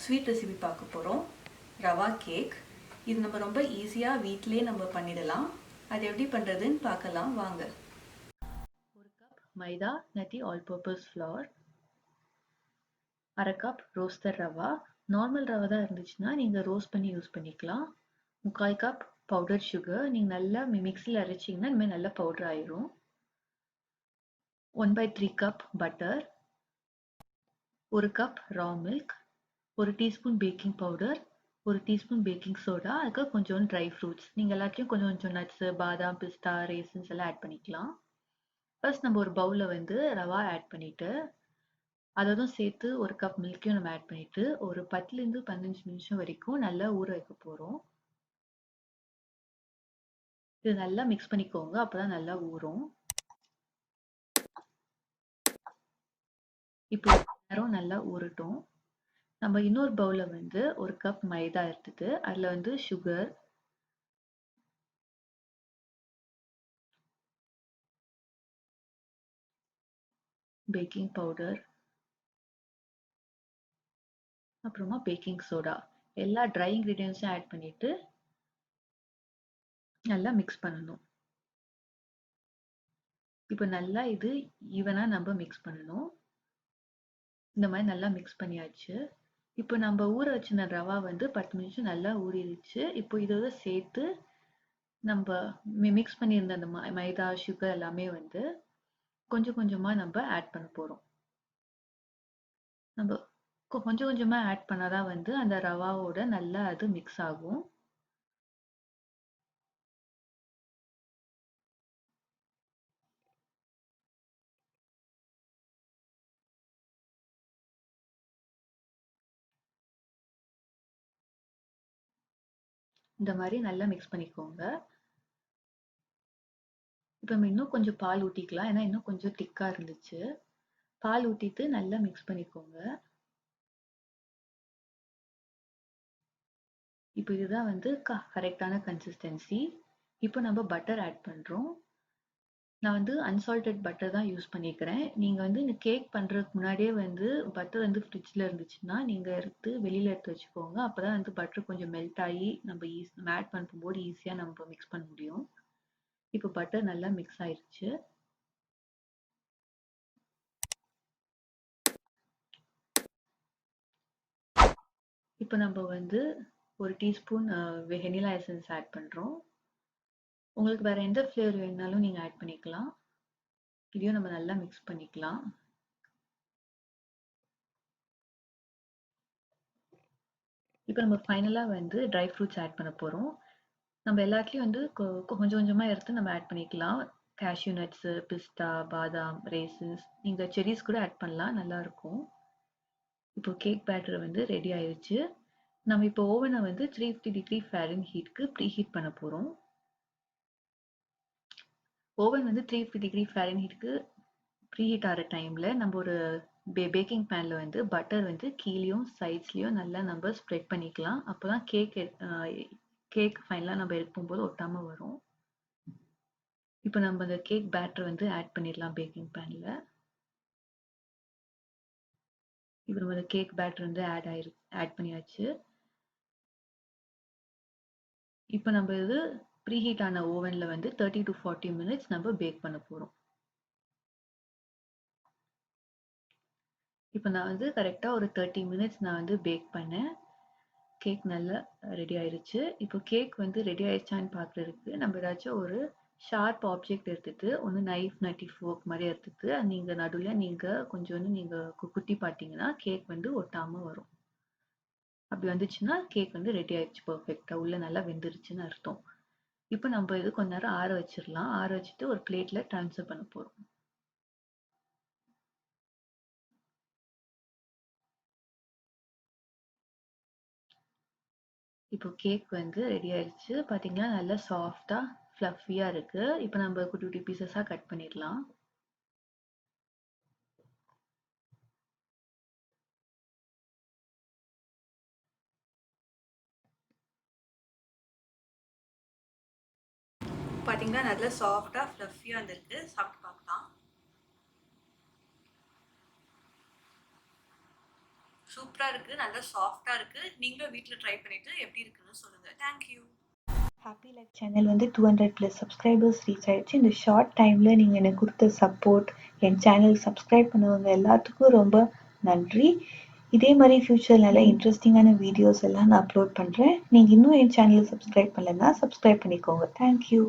Sweet recipe பார்க்க போகிறோம். Rava cake. இது நம்ம ரொம்ப ஈஸியாக வீட்டிலேயே நம்ம பண்ணிடலாம். அது எப்படி பண்ணுறதுன்னு பார்க்கலாம் வாங்க. ஒரு கப் மைதா நட்டி ஆல் பர்பஸ் ஃப்ளவர், அரை cup roster rava. Normal rava தான் இருந்துச்சுன்னா நீங்கள் ரோஸ்ட் பண்ணி யூஸ் பண்ணிக்கலாம். 3/4 கப் பவுடர் சுகர். நீங்கள் நல்லா மிக்ஸியில் அரைச்சிங்கன்னா இனிமேல் நல்லா பவுடர் ஆயிரும். 1/3 கப் பட்டர், ஒரு கப் ரா மில்க், ஒரு டீஸ்பூன் பேக்கிங் பவுடர், ஒரு டீஸ்பூன் பேக்கிங் சோடா, அதுக்கு கொஞ்சம் ட்ரை ஃப்ரூட்ஸ். நீங்கள் எல்லாத்தையும் கொஞ்சம் கொஞ்சம் நட்ஸு, பாதாம், பிஸ்தா, ரேசன்ஸ் எல்லாம் ஆட் பண்ணிக்கலாம். ஃபர்ஸ்ட் நம்ம ஒரு பவுலில் வந்து ரவா ஆட் பண்ணிவிட்டு அதோடும் சேர்த்து ஒரு கப் மில்க்கையும் நம்ம ஆட் பண்ணிவிட்டு ஒரு 10லேருந்து 15 நிமிஷம் வரைக்கும் நல்லா ஊற வைக்க போகிறோம். இது நல்லா மிக்ஸ் பண்ணிக்கோங்க, அப்போ தான் நல்லா ஊறும். இப்போ நேரம் நல்லா ஊறட்டும். நம்ம இன்னொரு பவுலில் வந்து ஒரு கப் மைதா எடுத்துட்டு அதில் வந்து சுகர், பேக்கிங் பவுடர், அப்புறமா பேக்கிங் சோடா, எல்லா ட்ரை இன்க்ரீடியன்ஸும் ஆட் பண்ணிட்டு நல்லா மிக்ஸ் பண்ணணும். இப்போ நல்லா இது ஈவனா நம்ம மிக்ஸ் பண்ணணும். இந்த மாதிரி நல்லா மிக்ஸ் பண்ணியாச்சு. இப்போ நம்ம ஊற வச்சிருந்த ரவா வந்து 10 நிமிஷம் நல்லா ஊறிடுச்சு. இப்போ இதோட சேர்த்து நம்ம மிக்ஸ் பண்ணியிருந்த அந்த மைதா, சுகர் எல்லாமே வந்து கொஞ்சம் கொஞ்சமா நம்ம ஆட் பண்ண போறோம். நம்ம கொஞ்சம் கொஞ்சமா ஆட் பண்ணாதான் வந்து அந்த ரவாவோட நல்லா அது மிக்ஸ் ஆகும். இந்த மாதிரி நல்லா மிக்ஸ் பண்ணிக்கோங்க. இப்போ நம்ம இன்னும் கொஞ்சம் பால் ஊற்றிக்கலாம், ஏன்னா இன்னும் கொஞ்சம் திக்கா இருந்துச்சு. பால் ஊற்றிட்டு நல்லா மிக்ஸ் பண்ணிக்கோங்க. இப்போ இதுதான் வந்து கரெக்டான கன்சிஸ்டன்சி. இப்போ நம்ம பட்டர் ஆட் பண்ணுறோம். நான் வந்து அன்சால்டட் பட்டர் தான் யூஸ் பண்ணிக்கிறேன். நீங்கள் வந்து இந்த கேக் பண்ணுறதுக்கு முன்னாடியே வந்து பட்டர் வந்து ஃப்ரிட்ஜில் இருந்துச்சுன்னா நீங்கள் வெளியில் எடுத்து வச்சுக்கோங்க. அப்போ தான் வந்து பட்டர் கொஞ்சம் மெல்ட் ஆகி நம்ம ஆட் பண்ணும்போது ஈஸியாக நம்ம மிக்ஸ் பண்ண முடியும். இப்போ பட்டர் நல்லா மிக்ஸ் ஆயிடுச்சு. இப்போ நம்ம வந்து ஒரு டீஸ்பூன் வெனிலா எசன்ஸ் ஆட் பண்ணுறோம். உங்களுக்கு வேறு எந்த ஃப்ளேவர் வேணுனாலும் நீங்கள் ஆட் பண்ணிக்கலாம். இதையும் நம்ம நல்லா மிக்ஸ் பண்ணிக்கலாம். இப்போ நம்ம ஃபைனலாக வந்து ட்ரை ஃப்ரூட்ஸ் ஆட் பண்ண போகிறோம். நம்ம எல்லாத்துலேயும் வந்து கொஞ்சம் கொஞ்சமாக எடுத்து நம்ம ஆட் பண்ணிக்கலாம். கேஷ்யூ நட்ஸு, பிஸ்தா, பாதாம், ரேசன்ஸ், நீங்கள் செரிஸ் கூட ஆட் பண்ணலாம், நல்லாயிருக்கும். இப்போ கேக் பேட்டர் வந்து ரெடி ஆயிடுச்சு. நம்ம இப்போ ஓவனை வந்து 350 டிகிரி ஃபாரன்ஹீட்க்கு ப்ரீ ஹீட் பண்ண போகிறோம். ஓவன் வந்து 350 டிகிரி ஃபாரன்ஹீட்க்கு ப்ரீ ஹீட் ஆகிற டைமில் நம்ம ஒரு பேக்கிங் பேனில் வந்து பட்டர் வந்து கீழேயும் சைட்ஸ்லேயும் நல்லா நம்ம ஸ்ப்ரெட் பண்ணிக்கலாம். அப்போ தான் கேக் ஃபைனலாக நம்ம எடுக்கும்போது ஒட்டாமல் வரும். இப்போ நம்ம அந்த கேக் பேட்டர் வந்து ஆட் பண்ணிடலாம் பேக்கிங் பேனில். இப்போ நம்ம அந்த கேக் பேட்டர் வந்து ஆட் பண்ணியாச்சு. இப்போ நம்ம இது ப்ரீ ஹீட் ஆன ஓவனில் வந்து 30 to 40 minutes நம்ம பேக் பண்ண போகிறோம். இப்போ நான் வந்து கரெக்டாக ஒரு 30 minutes நான் வந்து பேக் பண்ணேன். கேக் நல்லா ரெடி ஆயிடுச்சு. இப்போ கேக் வந்து ரெடி ஆயிடுச்சான்னு பார்க்குறதுக்கு நம்ம ஏதாச்சும் ஒரு ஷார்ப் ஆப்ஜெக்ட் எடுத்துட்டு, ஒன்று நைஃப், நட்டி, ஃபோர்க் மாதிரி எடுத்துட்டு நீங்கள் நடுவில் நீங்கள் கொஞ்சோண்டு நீங்கள் குத்தி பார்த்தீங்கன்னா கேக் வந்து ஒட்டாமல் வரும். அப்படி வந்துச்சுன்னா கேக் வந்து ரெடி ஆயிடுச்சு பர்ஃபெக்டாக, உள்ளே நல்லா வெந்துருச்சுன்னு அர்த்தம். இப்போ நம்ம இது கொஞ்ச நேரம் ஆற வச்சிடலாம். ஆற வச்சுட்டு ஒரு பிளேட்டில் ட்ரான்ஸ்ஃபர் பண்ண போகிறோம். இப்போ கேக் வந்து ரெடி ஆயிடுச்சு. பார்த்தீங்கன்னா நல்லா சாஃப்டாக ஃப்ளஃபியாக இருக்குது. இப்போ நம்ம குட்டி குட்டி பீசஸாக கட் பண்ணிடலாம். பார்த்தீங்கன்னா நல்லா சாஃப்டாக ஃப்ளஃபியாக இருந்திருக்கு. சாப்பிட்டு பார்க்கலாம். சூப்பரா இருக்கு, நல்லா சாஃப்ட்டா இருக்கு. நீங்களும் வீட்ல ட்ரை பண்ணிட்டு எப்படி இருக்குன்னு சொல்லுங்க. Thank you. Happy life channel வந்து 200+ சப்ஸ்கிரைபர்ஸ் ரீச் ஆயிடுச்சு. இந்த ஷார்ட் டைமில் நீங்கள் எனக்கு கொடுத்த சப்போர்ட், என் சேனல் சப்ஸ்கிரைப் பண்ணவங்க எல்லாத்துக்கும் ரொம்ப நன்றி. இதே மாதிரி ஃப்யூச்சர் நல்ல இன்ட்ரெஸ்டிங்கான வீடியோஸ் எல்லாம் நான் அப்லோட் பண்ணுறேன். நீங்கள் இன்னும் என் சேனலை சப்ஸ்கிரைப் பண்ணலைன்னா சப்ஸ்கிரைப் பண்ணிக்கோங்க. தேங்க்யூ.